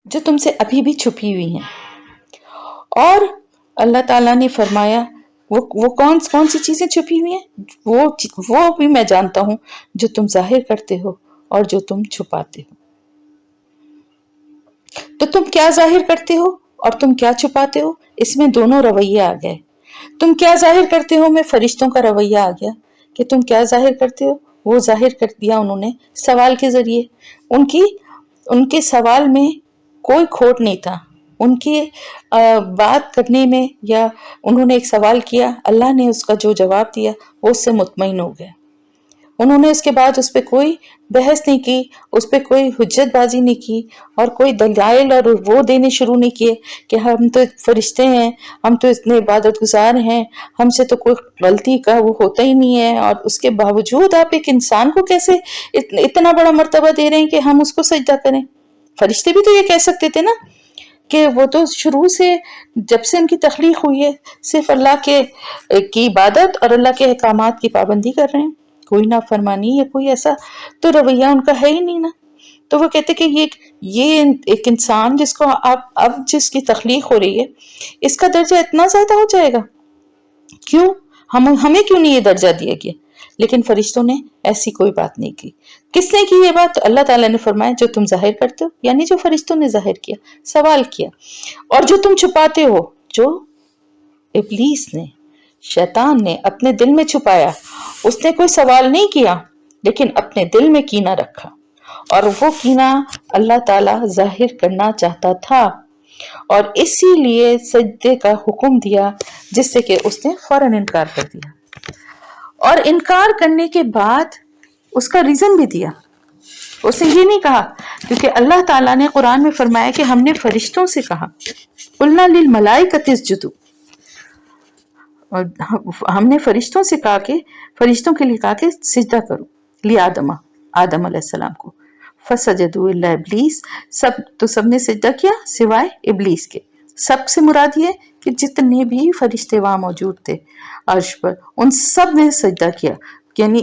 جو تم سے ابھی بھی چھپی ہوئی ہیں. اور اللہ تعالیٰ نے فرمایا وہ کون سی چیزیں چھپی ہوئی ہیں، وہ بھی میں جانتا ہوں جو تم ظاہر کرتے ہو اور جو تم چھپاتے ہو. تو تم کیا ظاہر کرتے ہو اور تم کیا چھپاتے ہو، اس میں دونوں رویے آ گئے. تم کیا ظاہر کرتے ہو میں فرشتوں کا رویہ آ گیا کہ تم کیا ظاہر کرتے ہو، وہ ظاہر کر دیا انہوں نے سوال کے ذریعے. ان کے سوال میں کوئی کھوٹ نہیں تھا، ان کی بات کرنے میں، یا انہوں نے ایک سوال کیا، اللہ نے اس کا جو جواب دیا وہ اس سے مطمئن ہو گئے. انہوں نے اس کے بعد اس پہ کوئی بحث نہیں کی، اس پہ کوئی حجت بازی نہیں کی، اور کوئی دلائل اور وہ دینے شروع نہیں کیے کہ ہم تو فرشتے ہیں، ہم تو اتنے عبادت گزار ہیں، ہم سے تو کوئی غلطی کا وہ ہوتا ہی نہیں ہے، اور اس کے باوجود آپ ایک انسان کو کیسے اتنا بڑا مرتبہ دے رہے ہیں کہ ہم اس کو سجدہ کریں. فرشتے بھی تو یہ کہہ سکتے تھے نا کہ وہ تو شروع سے جب سے ان کی تخلیق ہوئی ہے صرف اللہ کی عبادت اور اللہ کے احکامات کی پابندی کر رہے ہیں، کوئی نافرمانی یا کوئی ایسا تو رویہ ان کا ہے ہی نہیں نا. تو وہ کہتے کہ یہ ایک انسان جس کو اب جس کی تخلیق ہو رہی ہے اس کا درجہ اتنا زیادہ ہو جائے گا، کیوں ہمیں کیوں نہیں یہ درجہ دیا گیا؟ لیکن فرشتوں نے ایسی کوئی بات نہیں کی. کس نے کی یہ بات؟ اللہ تعالیٰ نے فرمایا جو تم ظاہر کرتے ہو، یعنی جو فرشتوں نے ظاہر کیا، سوال کیا، اور جو تم چھپاتے ہو، جو ابلیس نے، شیطان نے اپنے دل میں چھپایا. اس نے کوئی سوال نہیں کیا لیکن اپنے دل میں کینہ رکھا، اور وہ کینہ اللہ تعالیٰ ظاہر کرنا چاہتا تھا، اور اسی لیے سجدے کا حکم دیا، جس سے کہ اس نے فوراً انکار کر دیا. اور انکار کرنے کے بعد اس کا ریزن بھی دیا. اس نے یہ نہیں کہا، کیونکہ اللہ تعالیٰ نے قرآن میں فرمایا کہ ہم نے فرشتوں سے کہا قُلْنَا لِلْمَلَائِكَةِ اسْجُدُوا، اور ہم نے فرشتوں سے کہا کہ فرشتوں کے لیے کہا کہ سجدہ کرو آدم علیہ السلام کو. فَسَجَدُوا إِلَّا إِبْلِيسَ، سب نے سجدہ کیا سوائے ابلیس کے. سب سے مراد یہ کہ جتنے بھی فرشتے وہاں موجود تھے عرش پر، ان سب نے سجدہ کیا. یعنی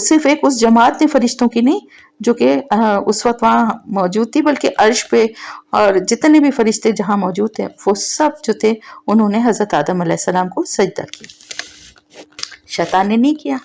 صرف ایک اس جماعت نے فرشتوں کی نہیں جو کہ اس وقت وہاں موجود تھی، بلکہ عرش پہ اور جتنے بھی فرشتے جہاں موجود تھے وہ سب جو تھے انہوں نے حضرت آدم علیہ السلام کو سجدہ کیا. شیطان نے نہیں کیا.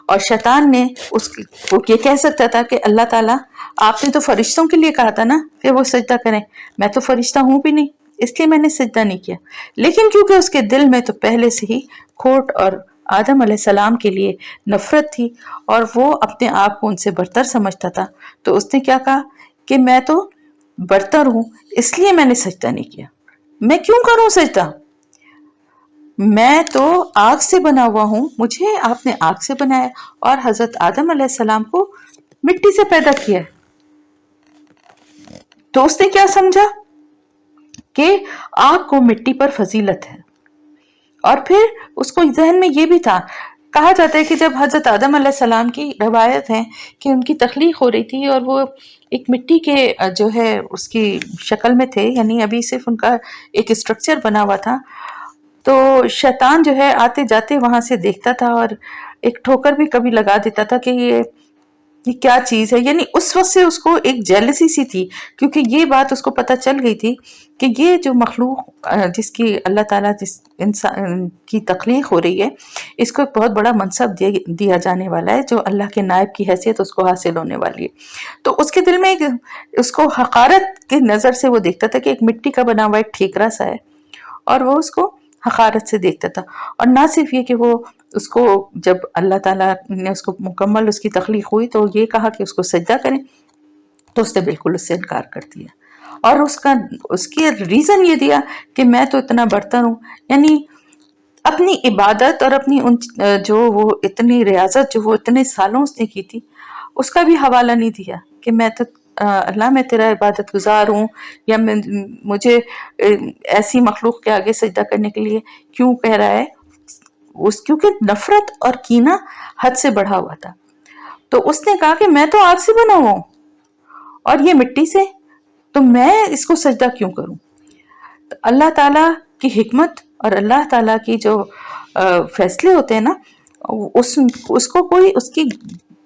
اور شیطان نے وہ یہ کہہ سکتا تھا کہ اللہ تعالیٰ آپ نے تو فرشتوں کے لیے کہا تھا نا کہ وہ سجدہ کریں، میں تو فرشتہ ہوں بھی نہیں اس لیے میں نے سجدہ نہیں کیا. لیکن کیونکہ اس کے دل میں تو پہلے سے ہی کھوٹ اور آدم علیہ السلام کے لیے نفرت تھی، اور وہ اپنے آپ کو ان سے برتر سمجھتا تھا، تو اس نے کیا کہا کہ میں تو برتر ہوں اس لیے میں نے سجدہ نہیں کیا. میں کیوں کروں سجدہ؟ میں تو آگ سے بنا ہوا ہوں، مجھے آپ نے آگ سے بنایا اور حضرت آدم علیہ السلام کو مٹی سے پیدا کیا. تو اس نے کیا سمجھا کہ آگ کو مٹی پر فضیلت ہے. اور پھر اس کو ذہن میں یہ بھی تھا، کہا جاتا ہے کہ جب حضرت آدم علیہ السلام کی روایت ہے کہ ان کی تخلیق ہو رہی تھی اور وہ ایک مٹی کے جو ہے اس کی شکل میں تھے، یعنی ابھی صرف ان کا ایک اسٹرکچر بنا ہوا تھا، تو شیطان جو ہے آتے جاتے وہاں سے دیکھتا تھا اور ایک ٹھوکر بھی کبھی لگا دیتا تھا کہ یہ کیا چیز ہے. یعنی اس وقت سے اس کو ایک جیلسی سی تھی، کیونکہ یہ بات اس کو پتہ چل گئی تھی کہ یہ جو مخلوق جس کی اللہ تعالیٰ جس انسان کی تخلیق ہو رہی ہے، اس کو ایک بہت بڑا منصب دیا جانے والا ہے، جو اللہ کے نائب کی حیثیت اس کو حاصل ہونے والی ہے. تو اس کے دل میں اس کو حقارت کی نظر سے وہ دیکھتا تھا کہ ایک مٹی کا بنا ہوا ایک ٹھیکرا سا ہے، اور وہ اس کو حقارت سے دیکھتا تھا. اور نہ صرف یہ کہ وہ اس کو جب اللہ تعالیٰ نے اس کو مکمل اس کی تخلیق ہوئی تو یہ کہا کہ اس کو سجدہ کریں، تو اس نے بالکل اس سے انکار کر دیا. اور اس کی ریزن یہ دیا کہ میں تو اتنا برتر ہوں، یعنی اپنی عبادت اور اپنی جو وہ اتنی ریاضت جو وہ اتنے سالوں اس نے کی تھی اس کا بھی حوالہ نہیں دیا کہ میں تو اللہ میں تیرا عبادت گزار ہوں، یا مجھے ایسی مخلوق کے آگے سجدہ کرنے کے لیے کیوں کہہ رہا ہے. کیونکہ نفرت اور کینہ حد سے بڑھا ہوا تھا. تو اس نے کہا کہ میں تو آگ سے بنا ہوا ہوں اور یہ مٹی سے، تو میں اس کو سجدہ کیوں کروں. تو اللہ تعالیٰ کی حکمت اور اللہ تعالیٰ کی جو فیصلے ہوتے ہیں نا، اس کو کوئی اس کی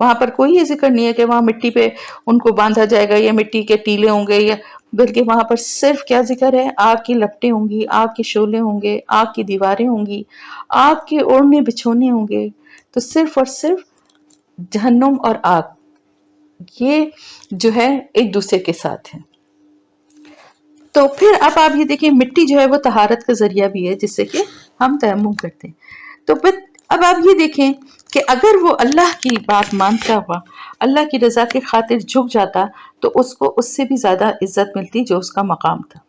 وہاں پر کوئی یہ ذکر نہیں ہے کہ وہاں مٹی پہ ان کو باندھا جائے گا یا مٹی کے ٹیلے ہوں گے، یا بلکہ وہاں پر صرف کیا ذکر ہے، آگ کی لپٹیں ہوں گی، آگ کے شعلے ہوں گے، آگ کی دیواریں ہوں گی، آگ کے اوڑھنے بچھونے ہوں گے. تو صرف اور صرف جہنم اور آگ یہ جو ہے ایک دوسرے کے ساتھ ہے. تو پھر اب آپ یہ دیکھیں مٹی جو ہے وہ طہارت کا ذریعہ بھی ہے جس سے کہ ہم تیمم کرتے ہیں. تو پھر اب آپ یہ دیکھیں کہ اگر وہ اللہ کی بات مانتا ہوا، اللہ کی رضا کی خاطر جھک جاتا، تو اس کو اس سے بھی زیادہ عزت ملتی جو اس کا مقام تھا.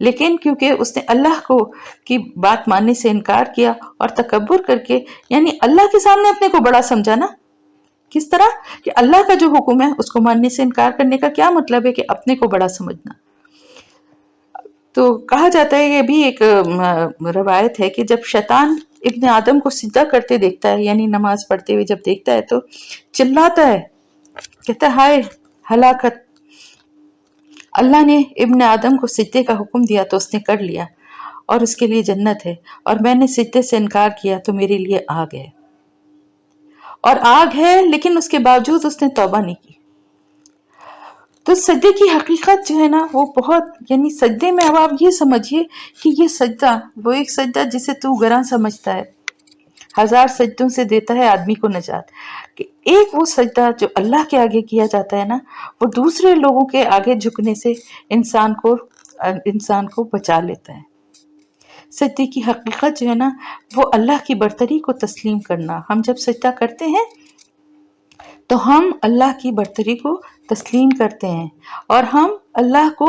لیکن کیونکہ اس نے اللہ کو کی بات ماننے سے انکار کیا اور تکبر کر کے، یعنی اللہ کے سامنے اپنے کو بڑا سمجھا نا. کس طرح کہ اللہ کا جو حکم ہے اس کو ماننے سے انکار کرنے کا کیا مطلب ہے کہ اپنے کو بڑا سمجھنا. تو کہا جاتا ہے، یہ بھی ایک روایت ہے کہ جب شیطان ابن آدم کو سجدہ کرتے دیکھتا ہے، یعنی نماز پڑھتے ہوئے جب دیکھتا ہے تو چلاتا ہے، کہتا ہے ہائے ہلاکت، اللہ نے ابن آدم کو سجدے کا حکم دیا تو اس نے کر لیا اور اس کے لیے جنت ہے، اور میں نے سجدے سے انکار کیا تو میرے لیے آگ ہے. اور آگ ہے لیکن اس کے باوجود اس نے توبہ نہیں کی. تو سجدے کی حقیقت جو ہے نا وہ بہت، یعنی سجدے میں اب آپ یہ سمجھیے کہ یہ سجدہ وہ ایک سجدہ جسے تو گراں سمجھتا ہے، 1000 سجدوں سے دیتا ہے آدمی کو نجات، کہ ایک وہ سجدہ جو اللہ کے آگے کیا جاتا ہے نا، وہ دوسرے لوگوں کے آگے جھکنے سے انسان کو بچا لیتا ہے. سجدے کی حقیقت جو ہے نا وہ اللہ کی برتری کو تسلیم کرنا. ہم جب سجدہ کرتے ہیں تو ہم اللہ کی برتری کو تسلیم کرتے ہیں اور ہم اللہ کو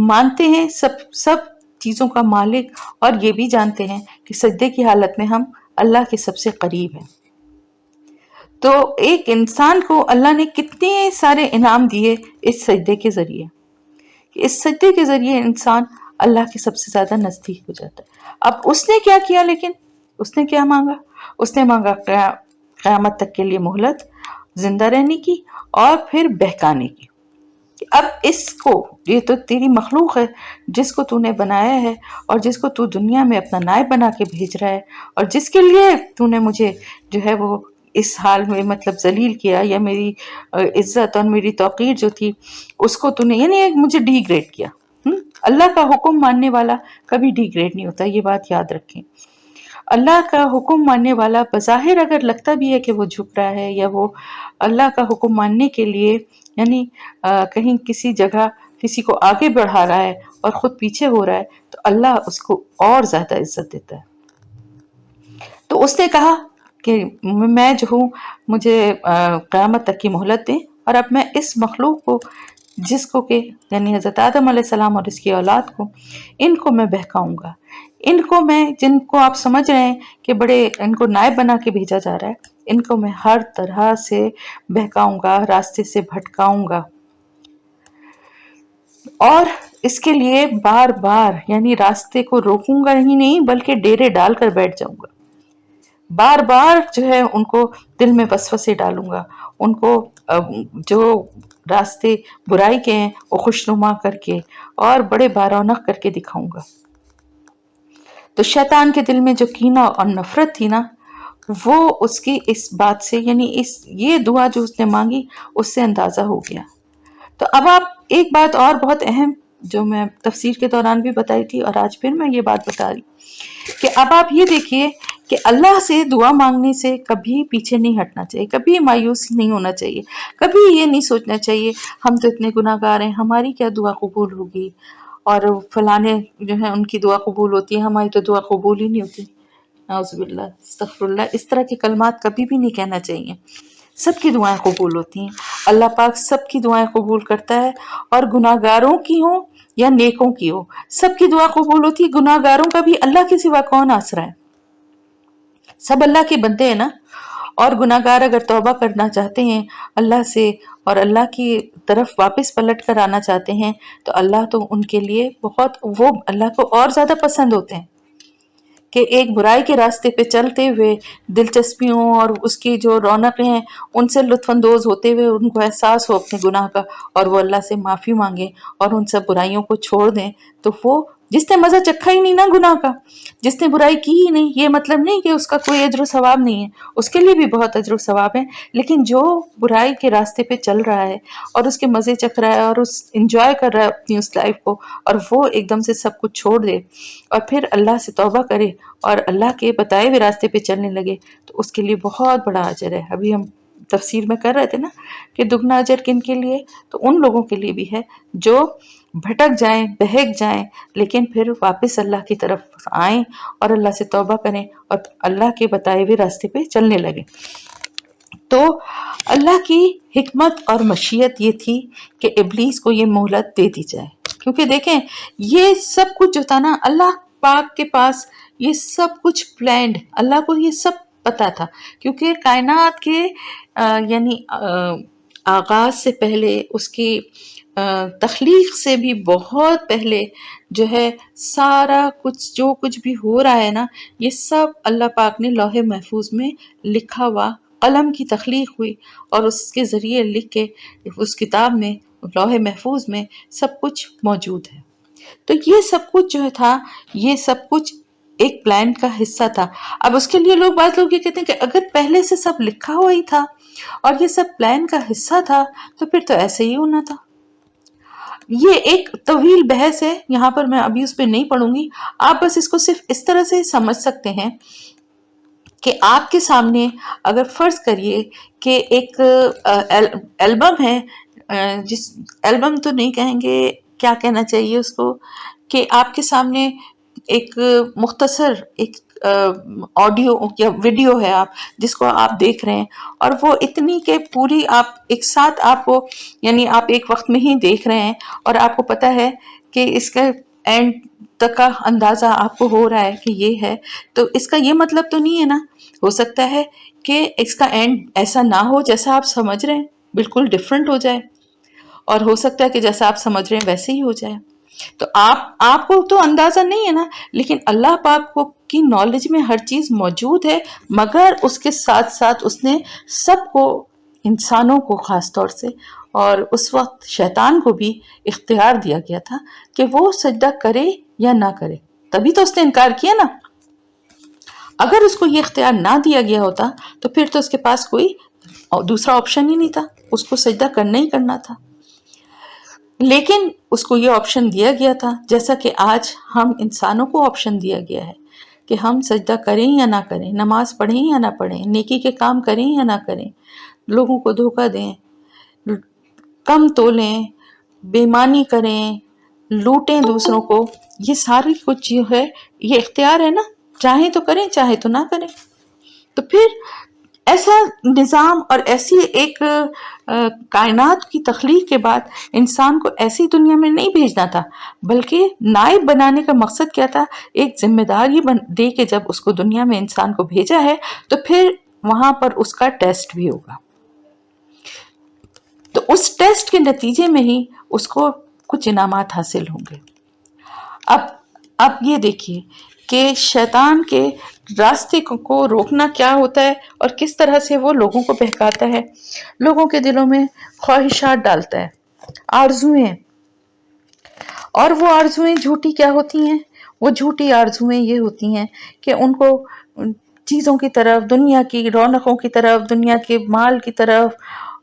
مانتے ہیں سب چیزوں کا مالک، اور یہ بھی جانتے ہیں کہ سجدے کی حالت میں ہم اللہ کے سب سے قریب ہیں. تو ایک انسان کو اللہ نے کتنے سارے انعام دیے اس سجدے کے ذریعے، کہ اس سجدے کے ذریعے انسان اللہ کے سب سے زیادہ نزدیک ہو جاتا ہے. اب اس نے کیا کیا، لیکن اس نے کیا مانگا؟ اس نے مانگا قیامت تک کے لیے مہلت، زندہ رہنے کی اور پھر بہکانے کی. اب اس کو، یہ تو تیری مخلوق ہے جس کو تو نے بنایا ہے اور جس کو تو دنیا میں اپنا نائب بنا کے بھیج رہا ہے، اور جس کے لیے تو نے مجھے جو ہے وہ اس حال میں مطلب ذلیل کیا، یا میری عزت اور میری توقیر جو تھی اس کو تو نے یعنی مجھے ڈی گریڈ کیا. اللہ کا حکم ماننے والا کبھی ڈی گریڈ نہیں ہوتا، یہ بات یاد رکھیں. اللہ کا حکم ماننے والا بظاہر اگر لگتا بھی ہے کہ وہ جھک رہا ہے یا وہ اللہ کا حکم ماننے کے لیے یعنی کہیں کسی جگہ کسی کو آگے بڑھا رہا ہے اور خود پیچھے ہو رہا ہے، تو اللہ اس کو اور زیادہ عزت دیتا ہے. تو اس نے کہا کہ میں جو ہوں مجھے قیامت تک کی مہلت دیں، اور اب میں اس مخلوق کو جس کو کہ یعنی حضرت آدم علیہ السلام اور اس کی اولاد کو، ان کو میں بہکاؤں گا. ان کو میں، جن کو آپ سمجھ رہے ہیں کہ بڑے ان کو نائب بنا کے بھیجا جا رہا ہے، ان کو میں ہر طرح سے بہکاؤں گا، راستے سے بھٹکاؤں گا، اور اس کے لیے بار بار یعنی راستے کو روکوں گا ہی نہیں بلکہ ڈیرے ڈال کر بیٹھ جاؤں گا. بار بار جو ہے ان کو دل میں وسوسے ڈالوں گا، ان کو جو راستے برائی کے ہیں وہ خوشنما کر کے اور بڑے بارونق کر کے دکھاؤں گا. تو شیطان کے دل میں جو کینہ اور نفرت تھی نا، وہ اس کی اس بات سے یعنی یہ دعا جو اس نے مانگی اس سے اندازہ ہو گیا. تو اب آپ ایک بات اور بہت اہم جو میں تفسیر کے دوران بھی بتائی تھی اور آج پھر میں یہ بات بتا رہی کہ اب آپ یہ دیکھیے کہ اللہ سے دعا مانگنے سے کبھی پیچھے نہیں ہٹنا چاہیے، کبھی مایوس نہیں ہونا چاہیے، کبھی یہ نہیں سوچنا چاہیے ہم تو اتنے گناہ گار ہیں، ہماری کیا دعا قبول ہوگی، اور فلانے جو ہیں ان کی دعا قبول ہوتی ہے، ہماری تو دعا قبول ہی نہیں ہوتی. نعوذ باللہ، استغفر اللہ. اس طرح کے کلمات کبھی بھی نہیں کہنا چاہیے. سب کی دعائیں قبول ہوتی ہیں، اللہ پاک سب کی دعائیں قبول کرتا ہے، اور گناہ گاروں کی ہوں یا نیکوں کی ہو سب کی دعا قبول ہوتی ہے. گناہ گاروں کا بھی اللہ کے سوا کون آسرا ہے، سب اللہ کے بندے ہیں نا. اور گناہ گار اگر توبہ کرنا چاہتے ہیں اللہ سے اور اللہ کی طرف واپس پلٹ کر آنا چاہتے ہیں تو اللہ تو ان کے لیے بہت، وہ اللہ کو اور زیادہ پسند ہوتے ہیں کہ ایک برائی کے راستے پہ چلتے ہوئے دلچسپیوں اور اس کی جو رونقیں ہیں ان سے لطف اندوز ہوتے ہوئے ان کو احساس ہو اپنے گناہ کا، اور وہ اللہ سے معافی مانگیں اور ان سب برائیوں کو چھوڑ دیں، تو وہ جس نے مزہ چکھا ہی نہیں نا گناہ کا، جس نے برائی کی ہی نہیں، یہ مطلب نہیں کہ اس کا کوئی اجر و ثواب نہیں ہے، اس کے لیے بھی بہت اجر و ثواب ہے، لیکن جو برائی کے راستے پہ چل رہا ہے اور اس کے مزے چکھ رہا ہے اور اس انجوائے کر رہا ہے اپنی اس لائف کو، اور وہ ایک دم سے سب کچھ چھوڑ دے اور پھر اللہ سے توبہ کرے اور اللہ کے بتائے ہوئے راستے پہ چلنے لگے، تو اس کے لیے بہت بڑا اجر ہے۔ ابھی ہم تفسیر میں کر رہے تھے نا کہ دگنا اجر کن کے لیے، تو ان لوگوں کے لیے بھی ہے جو بھٹک جائیں، بہک جائیں، لیکن پھر واپس اللہ کی طرف آئیں اور اللہ سے توبہ کریں اور اللہ کے بتائے ہوئے راستے پہ چلنے لگیں۔ تو اللہ کی حکمت اور مشیت یہ تھی کہ ابلیس کو یہ مہلت دے دی جائے، کیونکہ دیکھیں یہ سب کچھ جو تھا نا اللہ پاک کے پاس، یہ سب کچھ پلانڈ، اللہ کو یہ سب پتا تھا، کیونکہ کائنات کے یعنی آغاز سے پہلے، اس کی تخلیق سے بھی بہت پہلے جو ہے سارا کچھ جو کچھ بھی ہو رہا ہے نا، یہ سب اللہ پاک نے لوح محفوظ میں لکھا ہوا، قلم کی تخلیق ہوئی اور اس کے ذریعے لکھ کے اس کتاب میں، لوح محفوظ میں سب کچھ موجود ہے۔ تو یہ سب کچھ جو تھا، یہ سب کچھ ایک پلان کا حصہ تھا۔ اب اس کے لیے بعض لوگ یہ کہتے ہیں کہ اگر پہلے سے سب لکھا ہوا ہی تھا اور یہ سب پلان کا حصہ تھا تو پھر تو ایسے ہی ہونا تھا۔ یہ ایک طویل بحث ہے، یہاں پر میں ابھی اس پہ نہیں پڑھوں گی، آپ بس اس کو صرف اس طرح سے سمجھ سکتے ہیں کہ آپ کے سامنے اگر فرض کریے کہ ایک البم ہے، جس البم تو نہیں کہیں گے، کیا کہنا چاہیے اس کو، کہ آپ کے سامنے ایک مختصر ایک آڈیو یا ویڈیو ہے، آپ جس کو آپ دیکھ رہے ہیں اور وہ اتنی کہ پوری آپ ایک ساتھ آپ کو، یعنی آپ ایک وقت میں ہی دیکھ رہے ہیں اور آپ کو پتا ہے کہ اس کا اینڈ تک کا اندازہ آپ کو ہو رہا ہے کہ یہ ہے، تو اس کا یہ مطلب تو نہیں ہے نا، ہو سکتا ہے کہ اس کا اینڈ ایسا نہ ہو جیسا آپ سمجھ رہے ہیں، بالکل ڈیفرنٹ ہو جائے، اور ہو سکتا ہے کہ جیسا آپ سمجھ رہے ہیں ویسے ہی ہو جائے۔ تو آپ کو تو اندازہ نہیں ہے نا، لیکن اللہ پاک کو کی نالج میں ہر چیز موجود ہے، مگر اس کے ساتھ ساتھ اس نے سب کو، انسانوں کو خاص طور سے، اور اس وقت شیطان کو بھی اختیار دیا گیا تھا کہ وہ سجدہ کرے یا نہ کرے، تبھی تو اس نے انکار کیا نا۔ اگر اس کو یہ اختیار نہ دیا گیا ہوتا تو پھر تو اس کے پاس کوئی دوسرا آپشن ہی نہیں تھا، اس کو سجدہ کرنا ہی کرنا تھا، لیکن اس کو یہ آپشن دیا گیا تھا، جیسا کہ آج ہم انسانوں کو آپشن دیا گیا ہے کہ ہم سجدہ کریں یا نہ کریں، نماز پڑھیں یا نہ پڑھیں، نیکی کے کام کریں یا نہ کریں، لوگوں کو دھوکہ دیں، کم تولیں، بےایمانی کریں، لوٹیں دوسروں کو، یہ ساری کچھ جو ہے یہ اختیار ہے نا، چاہیں تو کریں چاہے تو نہ کریں۔ تو پھر ایسا نظام اور ایسی ایک کائنات کی تخلیق کے بعد انسان کو ایسی دنیا میں نہیں بھیجنا تھا، بلکہ نائب بنانے کا مقصد کیا تھا، ایک ذمہ داری دے کے جب اس کو دنیا میں انسان کو بھیجا ہے تو پھر وہاں پر اس کا ٹیسٹ بھی ہوگا، تو اس ٹیسٹ کے نتیجے میں ہی اس کو کچھ انعامات حاصل ہوں گے۔ اب یہ دیکھیے کہ شیطان کے راستے کو روکنا کیا ہوتا ہے اور کس طرح سے وہ لوگوں کو بہکاتا ہے، لوگوں کے دلوں میں خواہشات ڈالتا ہے، آرزویں، اور وہ آرزویں جھوٹی کیا ہوتی ہیں، وہ جھوٹی آرزویں یہ ہوتی ہیں کہ ان کو چیزوں کی طرف، دنیا کی رونقوں کی طرف، دنیا کے مال کی طرف،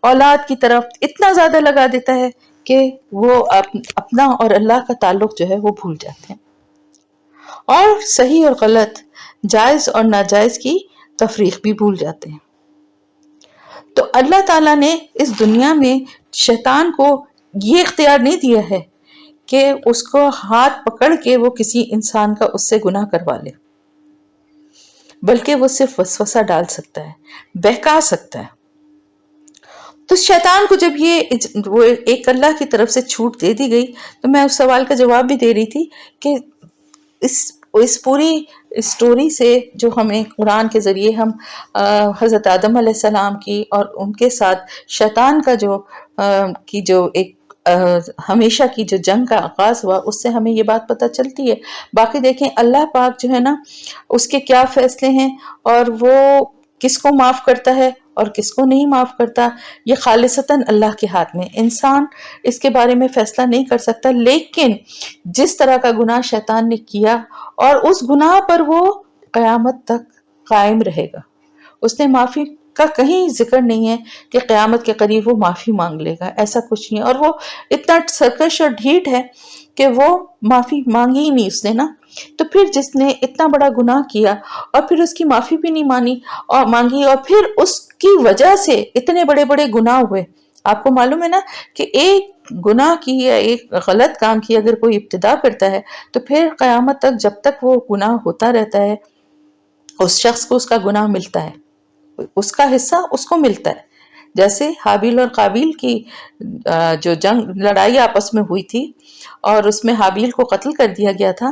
اولاد کی طرف اتنا زیادہ لگا دیتا ہے کہ وہ اپنا اور اللہ کا تعلق جو ہے وہ بھول جاتے ہیں، اور صحیح اور غلط، جائز اور ناجائز کی تفریق بھی بھول جاتے ہیں۔ تو اللہ تعالیٰ نے اس دنیا میں شیطان کو یہ اختیار نہیں دیا ہے کہ اس کو ہاتھ پکڑ کے وہ کسی انسان کا اس سے گناہ کروا لے، بلکہ وہ صرف وسوسہ ڈال سکتا ہے، بہکا سکتا ہے۔ تو شیطان کو جب وہ ایک اللہ کی طرف سے چھوٹ دے دی گئی، تو میں اس سوال کا جواب بھی دے رہی تھی کہ اس پوری اسٹوری سے جو ہمیں قرآن کے ذریعے ہم حضرت آدم علیہ السلام کی اور ان کے ساتھ شیطان کا جو ایک ہمیشہ کی جو جنگ کا آغاز ہوا، اس سے ہمیں یہ بات پتہ چلتی ہے۔ باقی دیکھیں اللہ پاک جو ہے نا، اس کے کیا فیصلے ہیں اور وہ کس کو معاف کرتا ہے اور کس کو نہیں معاف کرتا، یہ خالصتاً اللہ کے ہاتھ میں، انسان اس کے بارے میں فیصلہ نہیں کر سکتا۔ لیکن جس طرح کا گناہ شیطان نے کیا اور اس گناہ پر وہ قیامت تک قائم رہے گا، اس نے معافی کا کہیں ذکر نہیں ہے کہ قیامت کے قریب وہ معافی مانگ لے گا، ایسا کچھ نہیں ہے۔ اور وہ اتنا سرکش اور ڈھیٹ ہے کہ وہ معافی مانگی ہی نہیں اس نے نا۔ تو پھر جس نے اتنا بڑا گناہ کیا اور پھر اس کی معافی بھی نہیں مانگی اور پھر اس کی وجہ سے اتنے بڑے بڑے گناہ ہوئے۔ آپ کو معلوم ہے نا کہ ایک گناہ کی یا ایک غلط کام کی اگر کوئی ابتدا کرتا ہے تو پھر قیامت تک جب تک وہ گناہ ہوتا رہتا ہے اس شخص کو اس کا گناہ ملتا ہے، اس کا حصہ اس کو ملتا ہے۔ جیسے حابیل اور قابیل کی جو لڑائی آپس میں ہوئی تھی اور اس میں حابیل کو قتل کر دیا گیا تھا،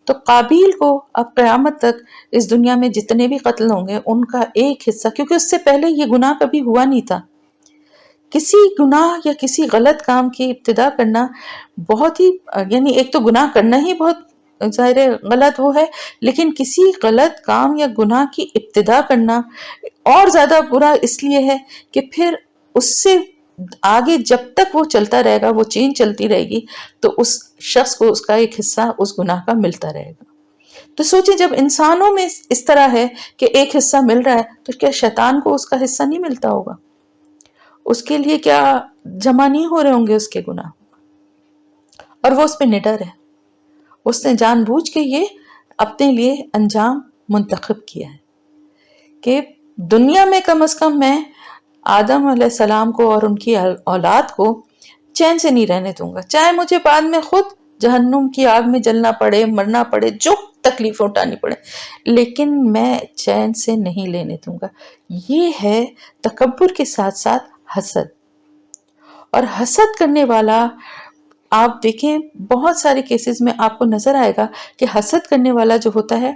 تو قابیل کو اب قیامت تک اس دنیا میں جتنے بھی قتل ہوں گے ان کا ایک حصہ، کیونکہ اس سے پہلے یہ گناہ کبھی ہوا نہیں تھا۔ کسی گناہ یا کسی غلط کام کی ابتدا کرنا بہت ہی، یعنی ایک تو گناہ کرنا ہی بہت ظاہر غلط وہ ہے، لیکن کسی غلط کام یا گناہ کی ابتدا کرنا اور زیادہ برا اس لیے ہے کہ پھر اس سے آگے جب تک وہ چلتا رہے گا، وہ چین چلتی رہے گی، تو اس شخص کو اس کا ایک حصہ اس گناہ کا ملتا رہے گا۔ تو سوچیں جب انسانوں میں اس طرح ہے کہ ایک حصہ مل رہا ہے تو کیا شیطان کو اس کا حصہ نہیں ملتا ہوگا؟ اس کے لیے کیا جمع نہیں ہو رہے ہوں گے اس کے گناہ؟ اور وہ اس پہ نڈر ہے، اس نے جان بوجھ کے یہ اپنے لیے انجام منتخب کیا ہے کہ دنیا میں کم از کم میں آدم علیہ السلام کو اور ان کی اولاد کو چین سے نہیں رہنے دوں گا، چاہے مجھے بعد میں خود جہنم کی آگ میں جلنا پڑے، مرنا پڑے، جو تکلیف اٹھانی پڑے، لیکن میں چین سے نہیں لینے دوں گا۔ یہ ہے تکبر کے ساتھ ساتھ حسد۔ اور حسد کرنے والا، آپ دیکھیں بہت سارے کیسز میں آپ کو نظر آئے گا کہ حسد کرنے والا جو ہوتا ہے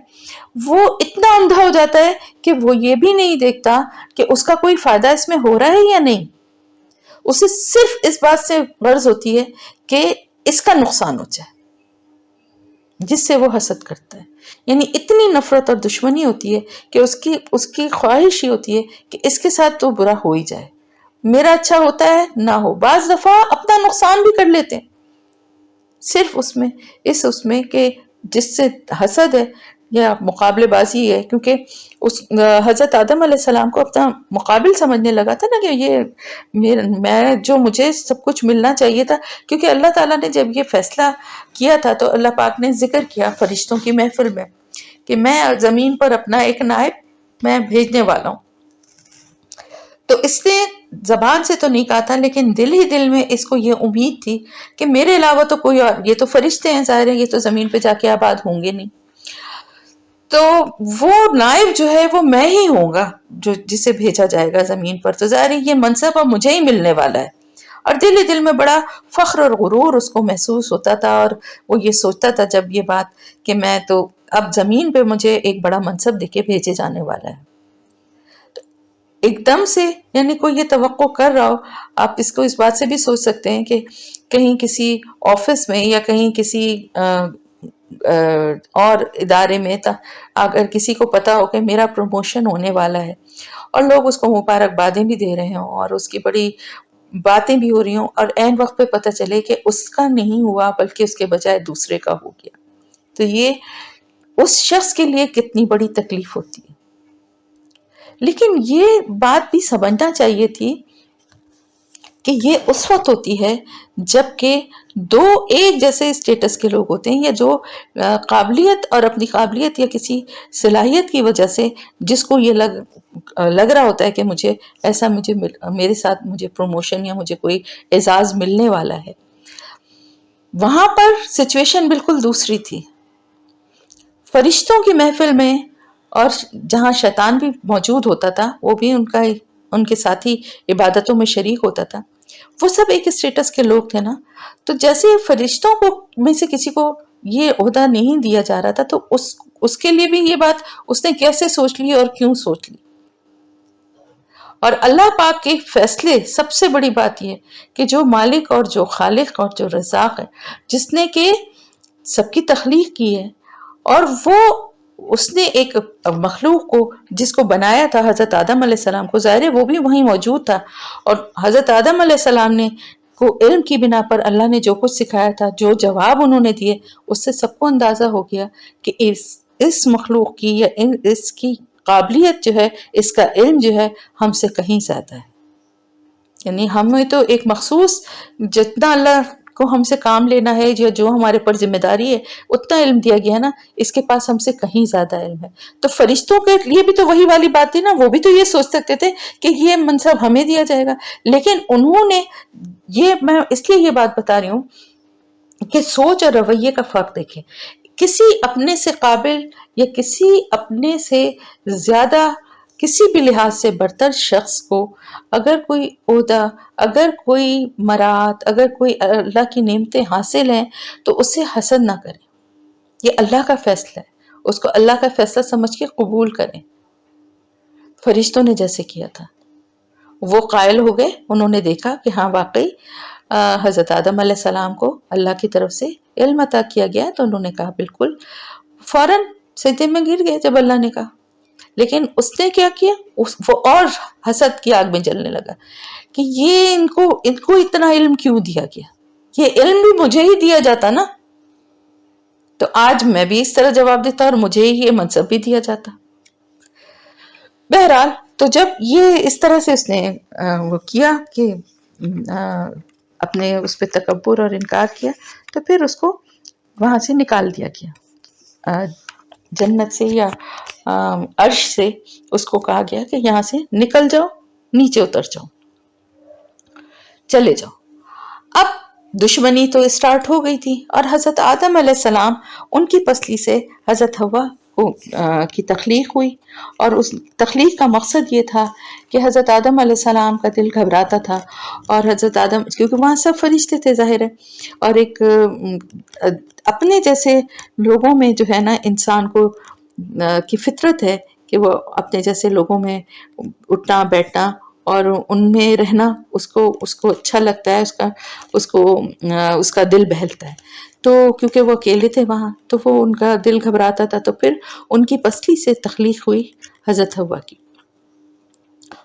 وہ اتنا اندھا ہو جاتا ہے کہ وہ یہ بھی نہیں دیکھتا کہ اس کا کوئی فائدہ اس میں ہو رہا ہے یا نہیں، اسے صرف اس بات سے غرض ہوتی ہے کہ اس کا نقصان ہو جائے، جس سے وہ حسد کرتا ہے۔ یعنی اتنی نفرت اور دشمنی ہوتی ہے کہ اس کی خواہش ہی ہوتی ہے کہ اس کے ساتھ تو برا ہو ہی جائے، میرا اچھا ہوتا ہے نہ ہو، بعض دفعہ اپنا نقصان بھی کر لیتے ہیں صرف اس میں کہ جس سے حسد ہے یا مقابلے بازی ہے، کیونکہ حضرت آدم علیہ السلام کو اپنا مقابل سمجھنے لگا تھا نا کہ یہ جو مجھے سب کچھ ملنا چاہیے تھا، کیونکہ اللہ تعالیٰ نے جب یہ فیصلہ کیا تھا تو اللہ پاک نے ذکر کیا فرشتوں کی محفل میں کہ میں زمین پر اپنا ایک نائب میں بھیجنے والا ہوں۔ تو اس نے زبان سے تو نہیں کہا تھا لیکن دل ہی دل میں اس کو یہ امید تھی کہ میرے علاوہ تو کوئی اور، یہ تو فرشتے ہیں، ظاہر ہے یہ تو زمین پہ جا کے آباد ہوں گے نہیں، تو وہ نائب جو ہے وہ میں ہی ہوں گا جو جسے بھیجا جائے گا زمین پر، تو ظاہر ہے یہ منصب اب مجھے ہی ملنے والا ہے۔ اور دل ہی دل میں بڑا فخر اور غرور اس کو محسوس ہوتا تھا، اور وہ یہ سوچتا تھا جب یہ بات کہ میں تو اب زمین پہ مجھے ایک بڑا منصب دے کے بھیجے جانے والا ہے۔ ایک دم سے یعنی کوئی یہ توقع کر رہا ہو، آپ اس کو اس بات سے بھی سوچ سکتے ہیں کہ کہیں کسی آفس میں یا کہیں کسی اور ادارے میں اگر کسی کو پتا ہو کہ میرا پروموشن ہونے والا ہے اور لوگ اس کو مبارکبادیں بھی دے رہے ہوں اور اس کی بڑی باتیں بھی ہو رہی ہوں، اور عین وقت پہ پتہ چلے کہ اس کا نہیں ہوا بلکہ اس کے بجائے دوسرے کا ہو گیا، تو یہ اس شخص کے لیے کتنی بڑی تکلیف ہوتی ہے۔ لیکن یہ بات بھی سمجھنا چاہیے تھی کہ یہ اس وقت ہوتی ہے جب کہ دو ایک جیسے اسٹیٹس کے لوگ ہوتے ہیں، یا جو قابلیت اور اپنی قابلیت یا کسی صلاحیت کی وجہ سے جس کو یہ لگ رہا ہوتا ہے کہ مجھے ایسا میرے ساتھ مجھے پروموشن یا مجھے کوئی اعزاز ملنے والا ہے، وہاں پر سچویشن بالکل دوسری تھی۔ فرشتوں کی محفل میں اور جہاں شیطان بھی موجود ہوتا تھا، وہ بھی ان کے ساتھی عبادتوں میں شریک ہوتا تھا، وہ سب ایک اسٹیٹس کے لوگ تھے نا، تو جیسے فرشتوں کو میں سے کسی کو یہ عہدہ نہیں دیا جا رہا تھا تو اس کے لیے بھی یہ بات اس نے کیسے سوچ لی اور کیوں سوچ لی۔ اور اللہ پاک کے فیصلے، سب سے بڑی بات یہ کہ جو مالک اور جو خالق اور جو رزاق ہے، جس نے کہ سب کی تخلیق کی ہے، اور وہ اس نے ایک مخلوق کو جس کو بنایا تھا حضرت آدم علیہ السلام کو، ظاہر ہے وہ بھی وہیں موجود تھا، اور حضرت آدم علیہ السلام نے کو علم کی بنا پر اللہ نے جو کچھ سکھایا تھا، جو جواب انہوں نے دیے، اس سے سب کو اندازہ ہو گیا کہ اس مخلوق کی یا اس کی قابلیت جو ہے، اس کا علم جو ہے ہم سے کہیں زیادہ ہے۔ یعنی ہمیں تو ایک مخصوص جتنا اللہ کو ہم سے کام لینا ہے، جو ہمارے پر ذمہ داری ہے، اتنا علم دیا گیا ہے نا، اس کے پاس ہم سے کہیں زیادہ علم ہے۔ تو فرشتوں کے لیے بھی تو وہی والی بات تھی نا، وہ بھی تو یہ سوچ سکتے تھے کہ یہ منصب ہمیں دیا جائے گا، لیکن انہوں نے میں اس لیے یہ بات بتا رہی ہوں کہ سوچ اور رویے کا فرق دیکھیں۔ کسی اپنے سے قابل یا کسی اپنے سے زیادہ کسی بھی لحاظ سے برتر شخص کو اگر کوئی عہدہ، اگر کوئی مراد، اگر کوئی اللہ کی نعمتیں حاصل ہیں تو اس سے حسد نہ کریں۔ یہ اللہ کا فیصلہ ہے، اس کو اللہ کا فیصلہ سمجھ کے قبول کریں۔ فرشتوں نے جیسے کیا تھا، وہ قائل ہو گئے، انہوں نے دیکھا کہ ہاں واقعی حضرت آدم علیہ السلام کو اللہ کی طرف سے علم عطا کیا گیا، تو انہوں نے کہا بالکل، فوراً سجدے میں گر گئے جب اللہ نے کہا۔ لیکن اس نے کیا کیا، وہ اور حسد کی آگ میں جلنے لگا کہ یہ ان کو اتنا علم کیوں دیا گیا، یہ علم بھی مجھے ہی دیا جاتا نا، تو آج میں بھی اس طرح جواب دیتا اور مجھے ہی یہ منصب بھی دیا جاتا۔ بہرحال تو جب یہ اس طرح سے اس نے وہ کیا کہ اپنے اس پہ تکبر اور انکار کیا، تو پھر اس کو وہاں سے نکال دیا گیا، جنت سے یا عرش سے اس کو کہا گیا کہ یہاں سے نکل جاؤ، نیچے اتر جاؤ، چلے جاؤ۔ اب دشمنی تو اسٹارٹ ہو گئی تھی، اور حضرت آدم علیہ السلام، ان کی پسلی سے حضرت حوا کی تخلیق ہوئی، اور اس تخلیق کا مقصد یہ تھا کہ حضرت آدم علیہ السلام کا دل گھبراتا تھا، اور حضرت آدم، کیونکہ وہاں سب فرشتے تھے ظاہر ہے، اور ایک اپنے جیسے لوگوں میں جو ہے نا انسان کو کی فطرت ہے کہ وہ اپنے جیسے لوگوں میں اٹھنا بیٹھنا اور ان میں رہنا اس کو اچھا لگتا ہے، اس کا دل بہلتا ہے۔ تو کیونکہ وہ اکیلے تھے وہاں، تو وہ ان کا دل گھبراتا تھا، تو پھر ان کی پسلی سے تخلیق ہوئی حضرت حوا کی۔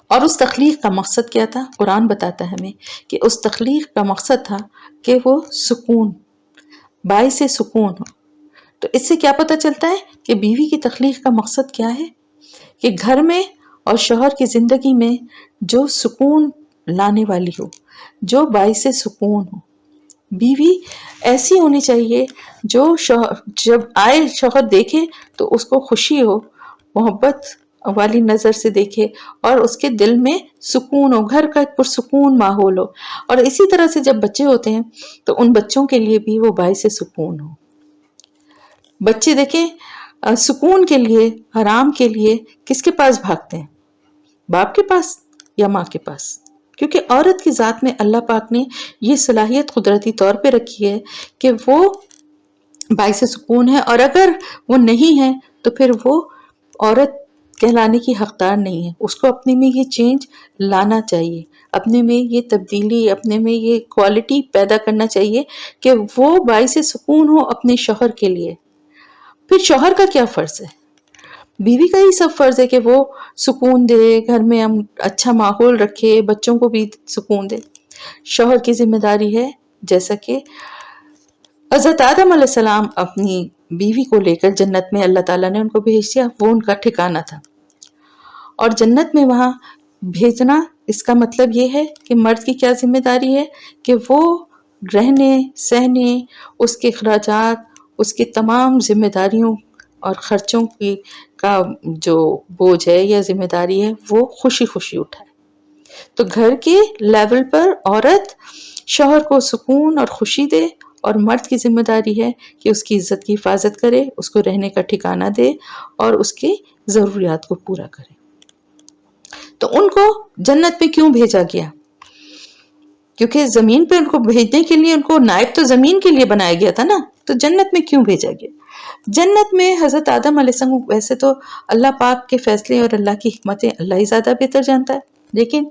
اور اس تخلیق کا مقصد کیا تھا؟ قرآن بتاتا ہے ہمیں کہ اس تخلیق کا مقصد تھا کہ وہ سکون، باعث سکون ہو۔ تو اس سے کیا پتہ چلتا ہے کہ بیوی کی تخلیق کا مقصد کیا ہے؟ کہ گھر میں اور شوہر کی زندگی میں جو سکون لانے والی ہو، جو باعث سکون ہو۔ بیوی ایسی ہونی چاہیے جو جب آئے شوہر دیکھے تو اس کو خوشی ہو، محبت والی نظر سے دیکھے، اور اس کے دل میں سکون ہو، گھر کا ایک پرسکون ماحول ہو۔ اور اسی طرح سے جب بچے ہوتے ہیں تو ان بچوں کے لیے بھی وہ باعث سکون ہو۔ بچے دیکھیں سکون کے لیے، آرام کے لیے کس کے پاس بھاگتے ہیں؟ باپ کے پاس یا ماں کے پاس؟ کیونکہ عورت کی ذات میں اللہ پاک نے یہ صلاحیت قدرتی طور پہ رکھی ہے کہ وہ باعث سکون ہے، اور اگر وہ نہیں ہے تو پھر وہ عورت کہلانے کی حقدار نہیں ہے۔ اس کو اپنے میں یہ چینج لانا چاہیے، اپنے میں یہ تبدیلی، اپنے میں یہ کوالٹی پیدا کرنا چاہیے کہ وہ باعث سکون ہو اپنے شوہر کے لیے۔ پھر شوہر کا کیا فرض ہے؟ بیوی کا ہی سب فرض ہے کہ وہ سکون دے، گھر میں ہم اچھا ماحول رکھے، بچوں کو بھی سکون دے۔ شوہر کی ذمہ داری ہے، جیسا کہ حضرت آدم علیہ السلام اپنی بیوی کو لے کر جنت میں اللہ تعالیٰ نے ان کو بھیج دیا، وہ ان کا ٹھکانہ تھا، اور جنت میں وہاں بھیجنا اس کا مطلب یہ ہے کہ مرد کی کیا ذمہ داری ہے کہ وہ رہنے سہنے، اس کے اخراجات، اس کی تمام ذمہ داریوں اور خرچوں کا جو بوجھ ہے یا ذمہ داری ہے وہ خوشی خوشی اٹھائے۔ تو گھر کے لیول پر عورت شوہر کو سکون اور خوشی دے، اور مرد کی ذمہ داری ہے کہ اس کی عزت کی حفاظت کرے، اس کو رہنے کا ٹھکانہ دے اور اس کی ضروریات کو پورا کرے۔ تو ان کو جنت پہ کیوں بھیجا گیا؟ کیونکہ زمین پہ ان کو بھیجنے کے لیے، ان کو نائب تو زمین کے لیے بنایا گیا تھا نا، تو جنت میں کیوں بھیجا گیا؟ جنت میں حضرت آدم علیہ السلام، ویسے تو اللہ پاک کے فیصلے اور اللہ کی حکمتیں اللہ ہی زیادہ بہتر جانتا ہے، لیکن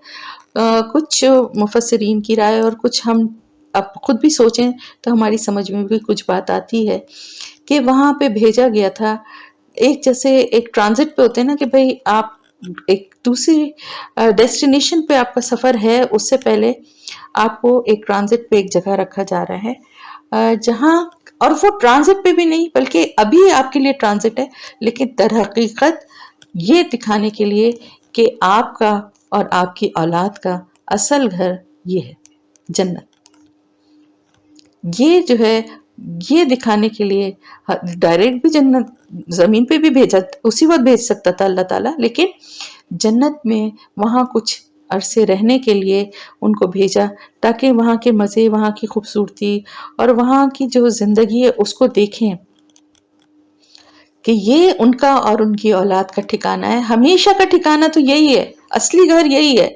کچھ مفسرین کی رائے اور کچھ ہم اب خود بھی سوچیں تو ہماری سمجھ میں بھی کچھ بات آتی ہے کہ وہاں پہ بھیجا گیا تھا ایک جیسے ایک ٹرانزٹ پہ ہوتے ہیں نا کہ بھئی آپ ایک دوسری ڈیسٹینیشن پہ آپ کا سفر ہے، اس سے پہلے آپ کو ایک ٹرانزٹ پہ ایک جگہ رکھا جا رہا ہے جہاں، اور وہ ٹرانزٹ پہ بھی نہیں بلکہ ابھی آپ کے لیے ٹرانزٹ ہے، لیکن در حقیقت یہ دکھانے کے لیے کہ آپ کا اور آپ کی اولاد کا اصل گھر یہ ہے جنت. یہ جو ہے یہ دکھانے کے لیے ڈائریکٹ بھی جنت زمین پہ بھی بھیجا، اسی وقت بھیج سکتا تھا اللہ تعالیٰ، لیکن جنت میں وہاں کچھ عرصے رہنے کے لیے ان کو بھیجا تاکہ وہاں کے مزے، وہاں کی خوبصورتی اور وہاں کی جو زندگی ہے اس کو دیکھیں کہ یہ ان کا اور ان کی اولاد کا ٹھکانہ ہے. ہمیشہ کا ٹھکانہ تو یہی ہے، اصلی گھر یہی ہے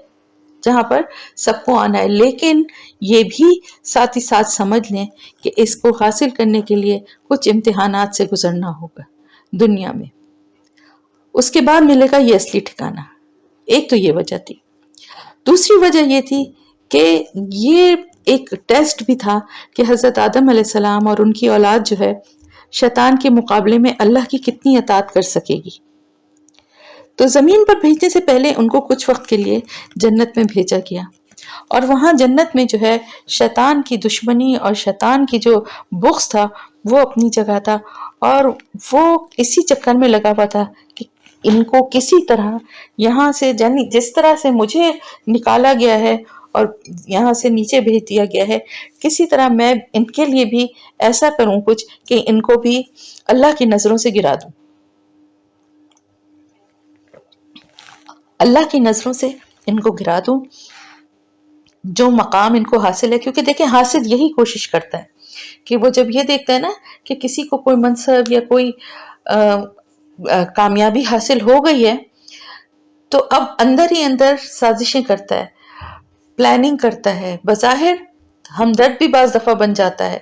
جہاں پر سب کو آنا ہے. لیکن یہ بھی ساتھ ہی ساتھ سمجھ لیں کہ اس کو حاصل کرنے کے لیے کچھ امتحانات سے گزرنا ہوگا دنیا میں، اس کے بعد ملے گا یہ اصلی ٹھکانہ. ایک تو یہ وجہ تھی. دوسری وجہ یہ تھی کہ یہ ایک ٹیسٹ بھی تھا کہ حضرت آدم علیہ السلام اور ان کی اولاد جو ہے شیطان کے مقابلے میں اللہ کی کتنی اطاعت کر سکے گی. تو زمین پر بھیجنے سے پہلے ان کو کچھ وقت کے لیے جنت میں بھیجا گیا، اور وہاں جنت میں جو ہے شیطان کی دشمنی اور شیطان کی جو بغض تھا وہ اپنی جگہ تھا، اور وہ اسی چکر میں لگا ہوا تھا کہ ان کو کسی طرح یہاں سے، یعنی جس طرح سے مجھے نکالا گیا ہے اور یہاں سے نیچے بھیج دیا گیا ہے، کسی طرح میں ان کے لیے بھی ایسا کروں کچھ کہ ان کو بھی اللہ کی نظروں سے گرا دوں، اللہ کی نظروں سے ان کو گرا دوں، جو مقام ان کو حاصل ہے. کیونکہ دیکھیں حاسد یہی کوشش کرتا ہے کہ وہ جب یہ دیکھتا ہے نا کہ کسی کو کوئی منصب یا کوئی کامیابی حاصل ہو گئی ہے، تو اب اندر ہی اندر سازشیں کرتا ہے، پلاننگ کرتا ہے. بظاہر ہمدرد بھی بعض دفعہ بن جاتا ہے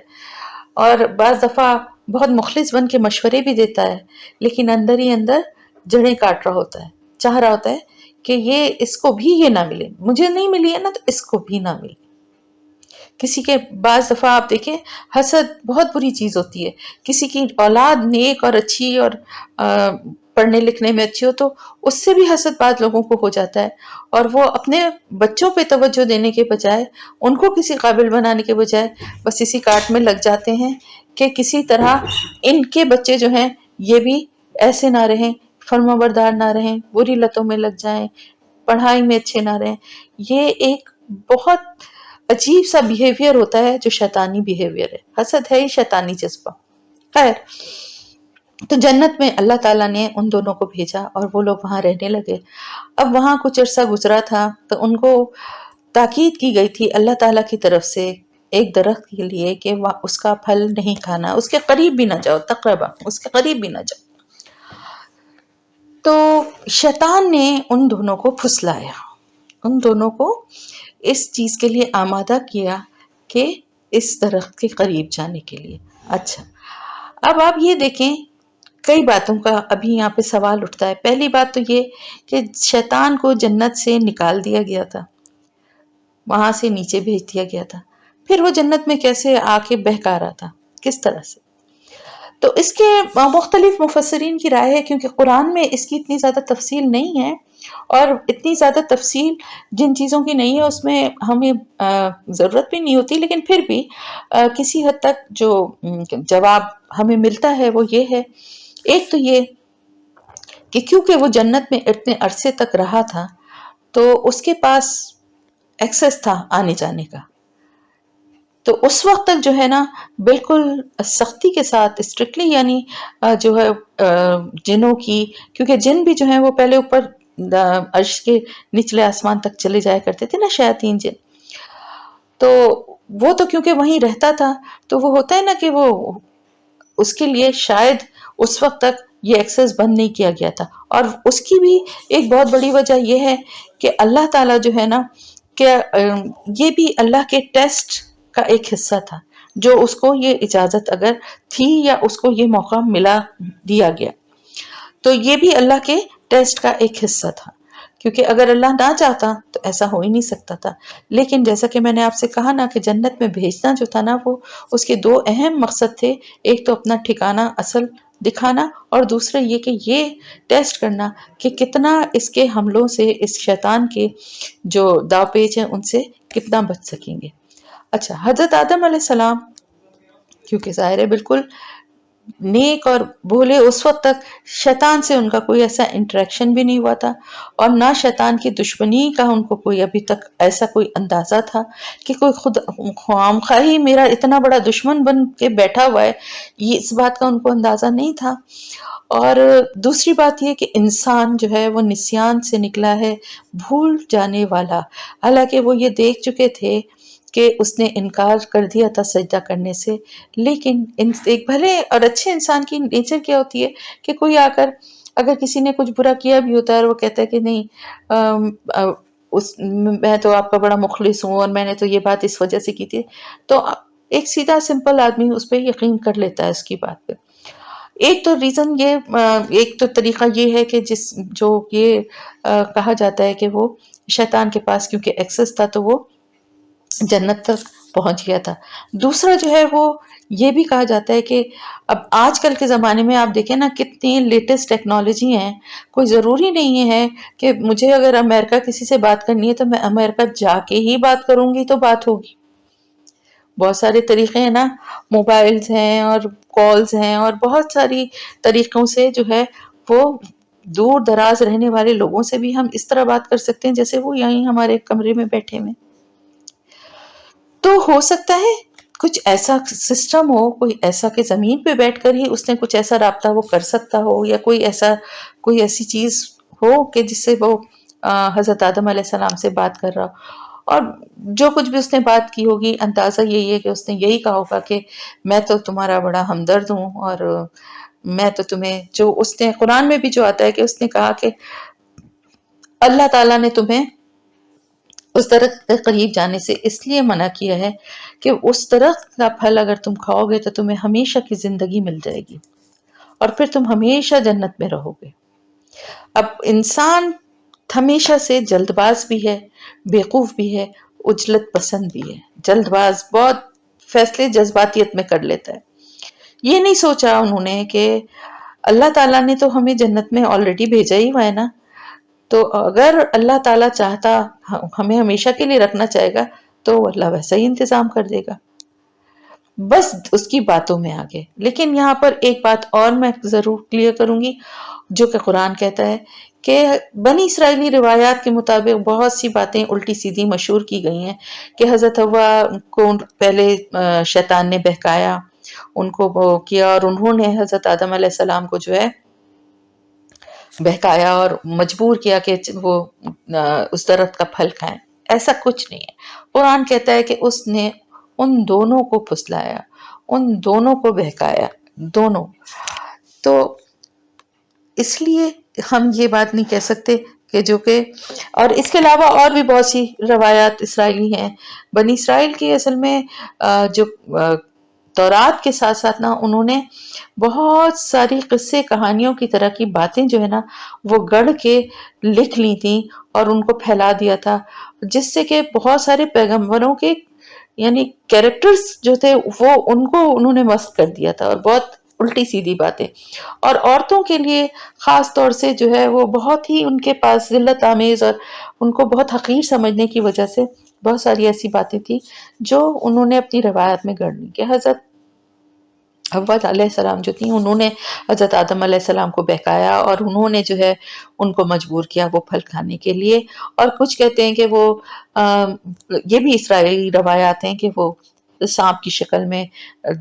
اور بعض دفعہ بہت مخلص بن کے مشورے بھی دیتا ہے، لیکن اندر ہی اندر جڑیں کاٹ رہا ہوتا ہے، چاہ رہا ہوتا ہے کہ یہ اس کو بھی یہ نہ ملے، مجھے نہیں ملی ہے نا تو اس کو بھی نہ ملے. کسی کے بعض دفعہ آپ دیکھیں حسد بہت بری چیز ہوتی ہے. کسی کی اولاد نیک اور اچھی اور پڑھنے لکھنے میں اچھی ہو تو اس سے بھی حسد بعض لوگوں کو ہو جاتا ہے، اور وہ اپنے بچوں پہ توجہ دینے کے بجائے، ان کو کسی قابل بنانے کے بجائے بس اسی کاٹ میں لگ جاتے ہیں کہ کسی طرح ان کے بچے جو ہیں یہ بھی ایسے نہ رہیں، فرما بردار نہ رہیں، بری لتوں میں لگ جائیں، پڑھائی میں اچھے نہ رہیں. یہ ایک بہت عجیب سا بیہیویئر ہوتا ہے جو شیطانی بیہیویئر ہے. حسد ہے ہی شیطانی جذبہ. خیر، تو جنت میں اللہ تعالیٰ نے ان دونوں کو بھیجا اور وہ لوگ وہاں رہنے لگے. اب وہاں کچھ عرصہ گزرا تھا تو ان کو تاکید کی گئی تھی اللہ تعالیٰ کی طرف سے ایک درخت کے لیے کہ اس کا پھل نہیں کھانا، اس کے قریب بھی نہ جاؤ، تقربا اس کے قریب بھی نہ جاؤ. تو شیطان نے ان دونوں کو پھسلایا، ان دونوں کو اس چیز کے لیے آمادہ کیا کہ اس درخت کے قریب جانے کے لیے. اچھا، اب آپ یہ دیکھیں کئی باتوں کا ابھی یہاں پہ سوال اٹھتا ہے. پہلی بات تو یہ کہ شیطان کو جنت سے نکال دیا گیا تھا، وہاں سے نیچے بھیج دیا گیا تھا، پھر وہ جنت میں کیسے آ کے بہکا رہا تھا، کس طرح سے؟ تو اس کے مختلف مفسرین کی رائے ہے، کیونکہ قرآن میں اس کی اتنی زیادہ تفصیل نہیں ہے، اور اتنی زیادہ تفصیل جن چیزوں کی نہیں ہے اس میں ہمیں ضرورت بھی نہیں ہوتی، لیکن پھر بھی کسی حد تک جو جواب ہمیں ملتا ہے وہ یہ ہے. ایک تو یہ کہ کیونکہ وہ جنت میں اتنے عرصے تک رہا تھا تو اس کے پاس ایکسس تھا آنے جانے کا، تو اس وقت تک جو ہے نا بالکل سختی کے ساتھ اسٹرکٹلی، یعنی جو ہے جنوں کی، کیونکہ جن بھی جو ہیں وہ پہلے اوپر عرش کے نچلے آسمان تک چلے جایا کرتے تھے نا، شیاطین جن، تو وہ تو کیونکہ وہیں رہتا تھا تو وہ ہوتا ہے نا کہ وہ اس کے لیے شاید اس وقت تک یہ ایکسس بند نہیں کیا گیا تھا. اور اس کی بھی ایک بہت بڑی وجہ یہ ہے کہ اللہ تعالیٰ جو ہے نا کہ یہ بھی اللہ کے ٹیسٹ کا ایک حصہ تھا، جو اس کو یہ اجازت اگر تھی یا اس کو یہ موقع ملا دیا گیا تو یہ بھی اللہ کے ٹیسٹ کا ایک حصہ تھا. کیونکہ اگر اللہ نہ چاہتا تو ایسا ہو ہی نہیں سکتا تھا. لیکن جیسا کہ میں نے آپ سے کہا نا کہ جنت میں بھیجنا جو تھا نا، وہ اس کے دو اہم مقصد تھے. ایک تو اپنا ٹھکانہ اصل دکھانا، اور دوسرا یہ کہ یہ ٹیسٹ کرنا کہ کتنا اس کے حملوں سے، اس شیطان کے جو داو پیچ ہیں ان سے کتنا بچ سکیں گے. اچھا، حضرت آدم علیہ السلام کیونکہ ظاہر ہے بالکل نیک اور بھولے، اس وقت تک شیطان سے ان کا کوئی ایسا انٹریکشن بھی نہیں ہوا تھا، اور نہ شیطان کی دشمنی کا ان کو کوئی ابھی تک ایسا کوئی اندازہ تھا کہ کوئی خود خواہ ہی میرا اتنا بڑا دشمن بن کے بیٹھا ہوا ہے، یہ اس بات کا ان کو اندازہ نہیں تھا. اور دوسری بات یہ کہ انسان جو ہے وہ نسیان سے نکلا ہے، بھول جانے والا. حالانکہ وہ یہ دیکھ چکے تھے کہ اس نے انکار کر دیا تھا سجدہ کرنے سے، لیکن ایک بھلے اور اچھے انسان کی نیچر کیا ہوتی ہے کہ کوئی آ کر اگر کسی نے کچھ برا کیا بھی ہوتا ہے اور وہ کہتا ہے کہ نہیں میں تو آپ کا بڑا مخلص ہوں اور میں نے تو یہ بات اس وجہ سے کی تھی، تو ایک سیدھا سمپل آدمی اس پہ یقین کر لیتا ہے اس کی بات پہ. ایک تو ریزن یہ ایک تو طریقہ یہ ہے کہ جو یہ کہا جاتا ہے کہ وہ شیطان کے پاس کیونکہ ایکسس تھا تو وہ جنت تک پہنچ گیا تھا. دوسرا جو ہے وہ یہ بھی کہا جاتا ہے کہ اب آج کل کے زمانے میں آپ دیکھیں نا کتنی لیٹسٹ ٹیکنالوجی ہیں، کوئی ضروری نہیں ہے کہ مجھے اگر امریکہ کسی سے بات کرنی ہے تو میں امریکہ جا کے ہی بات کروں گی تو بات ہوگی. بہت سارے طریقے ہیں نا، موبائلز ہیں اور کالز ہیں اور بہت ساری طریقوں سے جو ہے وہ دور دراز رہنے والے لوگوں سے بھی ہم اس طرح بات کر سکتے ہیں جیسے وہ یہیں ہمارے کمرے میں بیٹھے ہوئے. تو ہو سکتا ہے کچھ ایسا سسٹم ہو، کوئی ایسا کہ زمین پہ بیٹھ کر ہی اس نے کچھ ایسا رابطہ وہ کر سکتا ہو، یا کوئی ایسی چیز ہو کہ جس سے وہ حضرت آدم علیہ السلام سے بات کر رہا ہو. اور جو کچھ بھی اس نے بات کی ہوگی اندازہ یہی ہے کہ اس نے یہی کہا ہوگا کہ میں تو تمہارا بڑا ہمدرد ہوں، اور میں تو تمہیں، جو اس نے قرآن میں بھی جو آتا ہے کہ اس نے کہا کہ اللہ تعالیٰ نے تمہیں اس درخت کے قریب جانے سے اس لیے منع کیا ہے کہ اس درخت کا پھل اگر تم کھاؤ گے تو تمہیں ہمیشہ کی زندگی مل جائے گی اور پھر تم ہمیشہ جنت میں رہو گے. اب انسان ہمیشہ سے جلد باز بھی ہے، بیوقوف بھی ہے، عجلت پسند بھی ہے، جلد باز، بہت فیصلے جذباتیت میں کر لیتا ہے. یہ نہیں سوچا انہوں نے کہ اللہ تعالیٰ نے تو ہمیں جنت میں آلریڈی بھیجا ہی ہوا ہے نا، تو اگر اللہ تعالیٰ چاہتا ہمیں ہمیشہ کے لیے رکھنا چاہے گا تو اللہ ویسا ہی انتظام کر دے گا. بس اس کی باتوں میں آگے. لیکن یہاں پر ایک بات اور میں ضرور کلیئر کروں گی جو کہ قرآن کہتا ہے کہ بنی اسرائیلی روایات کے مطابق بہت سی باتیں الٹی سیدھی مشہور کی گئی ہیں کہ حضرت حوا کو پہلے شیطان نے بہکایا، ان کو وہ کیا، اور انہوں نے حضرت آدم علیہ السلام کو جو ہے بہکایا اور مجبور کیا کہ وہ اس درخت کا پھل کھائیں. ایسا کچھ نہیں ہے. قرآن کہتا ہے کہ اس نے ان دونوں کو پھسلایا، ان دونوں کو بہکایا، دونوں. تو اس لیے ہم یہ بات نہیں کہہ سکتے کہ جو کہ، اور اس کے علاوہ اور بھی بہت سی روایات اسرائیلی ہیں. بنی اسرائیل کی اصل میں جو تورات کے ساتھ ساتھ نا انہوں نے بہت ساری قصے کہانیوں کی طرح کی باتیں جو ہے نا وہ گڑھ کے لکھ لی تھیں اور ان کو پھیلا دیا تھا، جس سے کہ بہت سارے پیغمبروں کے یعنی کیریکٹرز جو تھے وہ ان کو انہوں نے مست کر دیا تھا، اور بہت الٹی سیدھی باتیں. اور عورتوں کے لیے خاص طور سے جو ہے وہ بہت ہی ان کے پاس ذلت آمیز اور ان کو بہت حقیر سمجھنے کی وجہ سے بہت ساری ایسی باتیں تھی جو انہوں نے اپنی روایت میں گڑھ لی. کہ حضرت حوا علیہ السلام جو تھی انہوں نے حضرت آدم علیہ السلام کو بہکایا اور انہوں نے جو ہے ان کو مجبور کیا وہ پھل کھانے کے لیے. اور کچھ کہتے ہیں کہ وہ یہ بھی اسرائیلی روایات ہیں کہ وہ سانپ کی شکل میں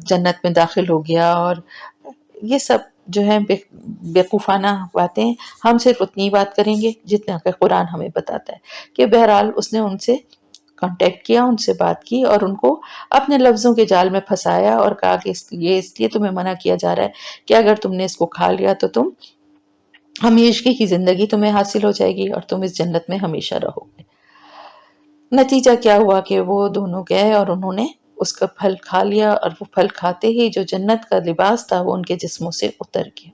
جنت میں داخل ہو گیا. اور یہ سب جو ہے بیوقوفانہ باتیں. ہم صرف اتنی بات کریں گے جتنا کہ قرآن ہمیں بتاتا ہے کہ بہرحال اس نے ان سے کانٹیکٹ کیا، ان سے بات کی اور ان کو اپنے لفظوں کے جال میں پھنسایا اور کہا کہ اس لیے تمہیں منع کیا جا رہا ہے کہ اگر تم نے اس کو کھا لیا تو تم ہمیشہ کی زندگی تمہیں حاصل ہو جائے گی اور تم اس جنت میں ہمیشہ رہو گے. نتیجہ کیا ہوا کہ وہ دونوں گئے اور انہوں نے اس کا پھل کھا لیا، اور وہ پھل کھاتے ہی جو جنت کا لباس تھا وہ ان کے جسموں سے اتر گیا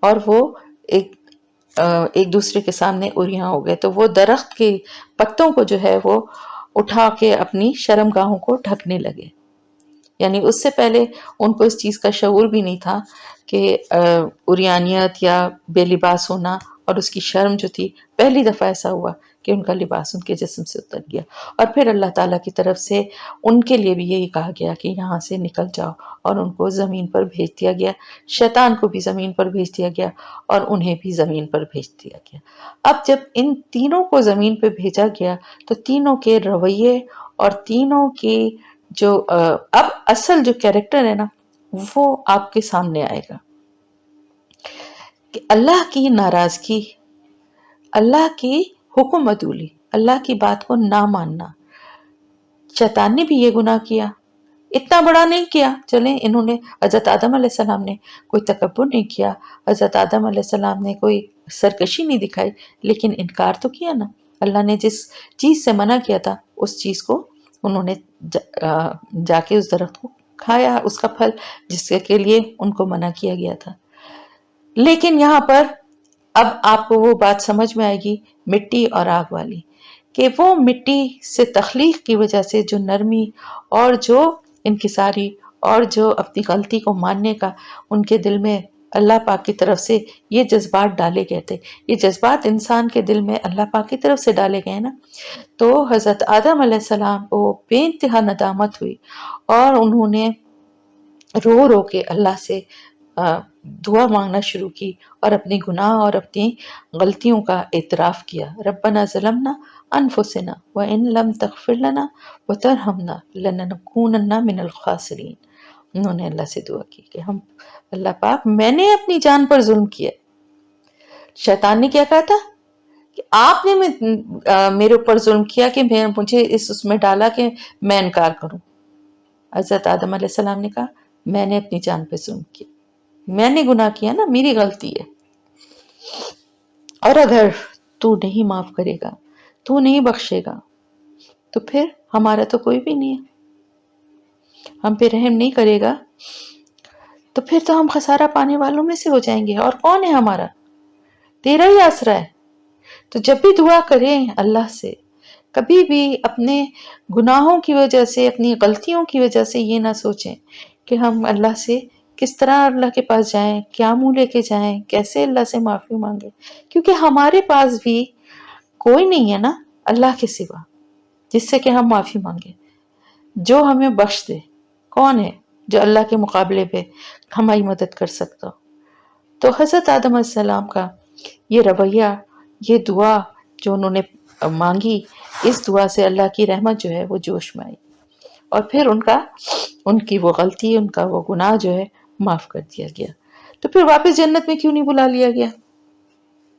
اور وہ ایک ایک دوسرے کے سامنے اوریاں ہو گئے، تو وہ درخت کے پتوں کو جو ہے وہ اٹھا کے اپنی شرمگاہوں کو ڈھکنے لگے. یعنی اس سے پہلے ان کو اس چیز کا شعور بھی نہیں تھا کہ عریانیت یا بے لباس ہونا اور اس کی شرم جو تھی، پہلی دفعہ ایسا ہوا کہ ان کا لباس ان کے جسم سے اتر گیا. اور پھر اللہ تعالیٰ کی طرف سے ان کے لیے بھی یہی کہا گیا کہ یہاں سے نکل جاؤ، اور ان کو زمین پر بھیج دیا گیا. شیطان کو بھی زمین پر بھیج دیا گیا اور انہیں بھی زمین پر بھیج دیا گیا. اب جب ان تینوں کو زمین پہ بھیجا گیا تو تینوں کے رویے اور تینوں کی جو اب اصل جو کیریکٹر ہے نا، وہ آپ کے سامنے آئے گا کہ اللہ کی ناراضگی، اللہ کی حکم عدولی، اللہ کی بات کو نہ ماننا. شیطان نے بھی یہ گناہ کیا، اتنا بڑا نہیں کیا. چلیں انہوں نے، حضرت آدم علیہ السلام نے کوئی تکبر نہیں کیا، حضرت آدم علیہ السلام نے کوئی سرکشی نہیں دکھائی، لیکن انکار تو کیا نا. اللہ نے جس چیز سے منع کیا تھا اس چیز کو انہوں نے جا کے اس درخت کو کھایا، اس کا پھل جس کے لیے ان کو منع کیا گیا تھا. لیکن یہاں پر اب آپ کو وہ بات سمجھ میں آئے گی مٹی اور آگ والی، کہ وہ مٹی سے تخلیق کی وجہ سے جو نرمی اور جو انکساری اور جو اپنی غلطی کو ماننے کا ان کے دل میں اللہ پاک کی طرف سے یہ جذبات ڈالے گئے تھے، یہ جذبات انسان کے دل میں اللہ پاک کی طرف سے ڈالے گئے نا. تو حضرت آدم علیہ السلام کو بے انتہا ندامت ہوئی اور انہوں نے رو رو کے اللہ سے دعا مانگنا شروع کی اور اپنی گناہ اور اپنی غلطیوں کا اعتراف کیا. ربنا ظلمنا انفسنا وان لم تغفر لنا وترحمنا لنکونن من الخاسرین. انہوں نے اللہ سے دعا کی کہ ہم اللہ پاک، میں نے اپنی جان پر ظلم کیا. شیطان نے کیا کہا تھا کہ آپ نے میرے اوپر ظلم کیا کہ مجھے اس میں ڈالا کہ میں انکار کروں. حضرت آدم علیہ السلام نے کہا میں نے اپنی جان پہ ظلم کیا، میں نے گناہ کیا نا، میری غلطی ہے. اور اگر تو نہیں معاف کرے گا، تو نہیں بخشے گا، تو پھر ہمارا تو کوئی بھی نہیں ہے. ہم پہ رحم نہیں کرے گا تو پھر تو ہم خسارہ پانے والوں میں سے ہو جائیں گے. اور کون ہے ہمارا؟ تیرا ہی آسرا ہے. تو جب بھی دعا کریں اللہ سے، کبھی بھی اپنے گناہوں کی وجہ سے، اپنی غلطیوں کی وجہ سے یہ نہ سوچیں کہ ہم اللہ سے کس طرح اللہ کے پاس جائیں، کیا منہ لے کے جائیں، کیسے اللہ سے معافی مانگیں. کیونکہ ہمارے پاس بھی کوئی نہیں ہے نا اللہ کے سوا جس سے کہ ہم معافی مانگیں، جو ہمیں بخش دے. کون ہے جو اللہ کے مقابلے پہ ہماری مدد کر سکتا ہو؟ تو حضرت آدم علیہ السلام کا یہ رویہ، یہ دعا جو انہوں نے مانگی، اس دعا سے اللہ کی رحمت جو ہے وہ جوش میں آئی، اور پھر ان کی وہ غلطی، ان کا وہ گناہ جو ہے معاف کر دیا گیا. تو پھر واپس جنت میں کیوں نہیں بلا لیا گیا؟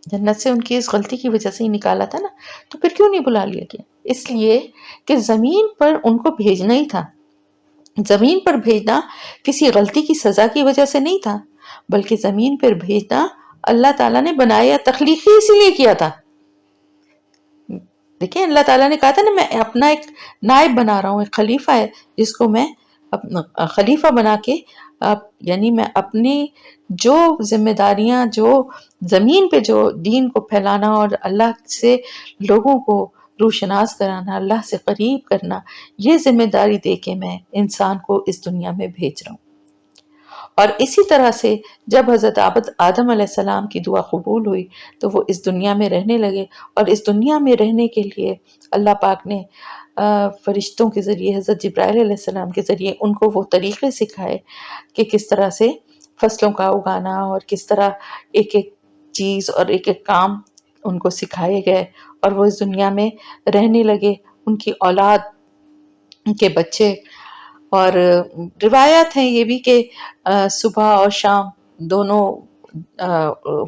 جنت سے ان کی اس غلطی کی وجہ سے ہی نکالا تھا نا، تو پھر کیوں نہیں بلا لیا گیا؟ اس لیے کہ زمین پر ان کو بھیجنا ہی تھا. زمین پر بھیجنا کسی غلطی کی سزا کی وجہ سے نہیں تھا، بلکہ زمین پر بھیجنا اللہ تعالیٰ نے بنایا، تخلیقی اسی لیے کیا تھا. دیکھیں اللہ تعالیٰ نے کہا تھا نا میں اپنا ایک نائب بنا رہا ہوں، ایک خلیفہ ہے جس کو میں خلیفہ بنا کے یعنی میں اپنی جو ذمہ داریاں، جو زمین پہ جو دین کو پھیلانا اور اللہ سے لوگوں کو روشناس کرانا، اللہ سے قریب کرنا، یہ ذمہ داری دے کے میں انسان کو اس دنیا میں بھیج رہا ہوں. اور اسی طرح سے جب حضرت آدم علیہ السلام کی دعا قبول ہوئی تو وہ اس دنیا میں رہنے لگے، اور اس دنیا میں رہنے کے لیے اللہ پاک نے فرشتوں کے ذریعے، حضرت جبرائیل علیہ السلام کے ذریعے ان کو وہ طریقے سکھائے کہ کس طرح سے فصلوں کا اگانا، اور کس طرح ایک ایک چیز اور ایک ایک کام ان کو سکھائے گئے، اور وہ اس دنیا میں رہنے لگے. ان کی اولاد، ان کے بچے، اور روایات ہیں یہ بھی کہ صبح اور شام دونوں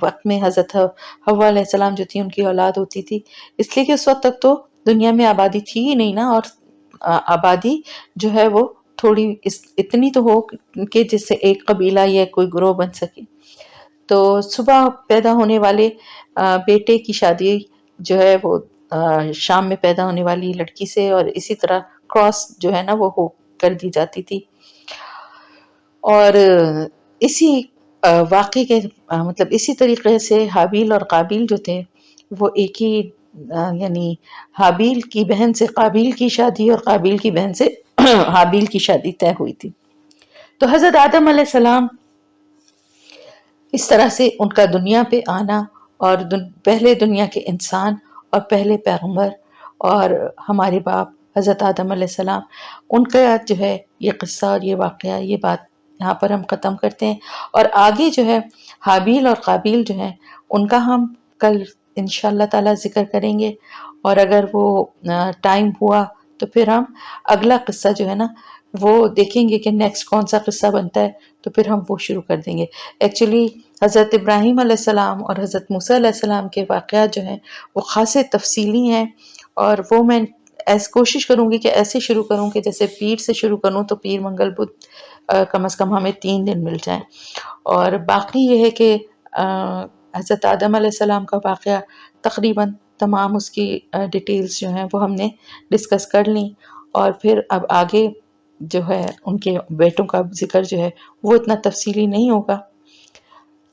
وقت میں حضرت حوا علیہ السلام جو تھی ان کی اولاد ہوتی تھی، اس لیے کہ اس وقت تک تو دنیا میں آبادی تھی ہی نہیں نا، اور آبادی جو ہے وہ تھوڑی اتنی تو ہو کہ جس سے ایک قبیلہ یا کوئی گروہ بن سکے. تو صبح پیدا ہونے والے بیٹے کی شادی جو ہے وہ شام میں پیدا ہونے والی لڑکی سے، اور اسی طرح کراس جو ہے نا وہ ہو کر دی جاتی تھی. اور اسی واقعے کے مطلب اسی طریقے سے حابیل اور قابیل جو تھے وہ ایک ہی یعنی حابیل کی بہن سے قابیل کی شادی اور قابیل کی بہن سے حابیل کی شادی طے ہوئی تھی. تو حضرت آدم علیہ السلام اس طرح سے ان کا دنیا پہ آنا اور پہلے دنیا کے انسان اور پہلے پیغمبر اور ہمارے باپ حضرت آدم علیہ السلام، ان کا جو ہے یہ قصہ اور یہ واقعہ، یہ بات یہاں پر ہم ختم کرتے ہیں. اور آگے جو ہے حابیل اور قابیل جو ہیں ان کا ہم کل انشاءاللہ تعالی ذکر کریں گے، اور اگر وہ ٹائم ہوا تو پھر ہم اگلا قصہ جو ہے نا وہ دیکھیں گے کہ نیکسٹ کون سا قصہ بنتا ہے، تو پھر ہم وہ شروع کر دیں گے. ایکچولی حضرت ابراہیم علیہ السلام اور حضرت موسیٰ علیہ السلام کے واقعات جو ہیں وہ خاصے تفصیلی ہیں، اور وہ میں کوشش کروں گی کہ ایسے شروع کروں کہ جیسے پیر سے شروع کروں تو پیر منگل بدھ کم از کم ہمیں 3 دن مل جائیں. اور باقی یہ ہے کہ حضرت آدم علیہ السلام کا واقعہ تقریباً تمام اس کی ڈیٹیلز جو ہیں وہ ہم نے ڈسکس کر لیں، اور پھر اب آگے جو ہے ان کے بیٹوں کا ذکر جو ہے وہ اتنا تفصیلی نہیں ہوگا.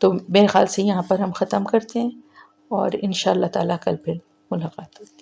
تو میرے خیال سے یہاں پر ہم ختم کرتے ہیں، اور انشاءاللہ تعالیٰ کل پھر ملاقات ہوگی.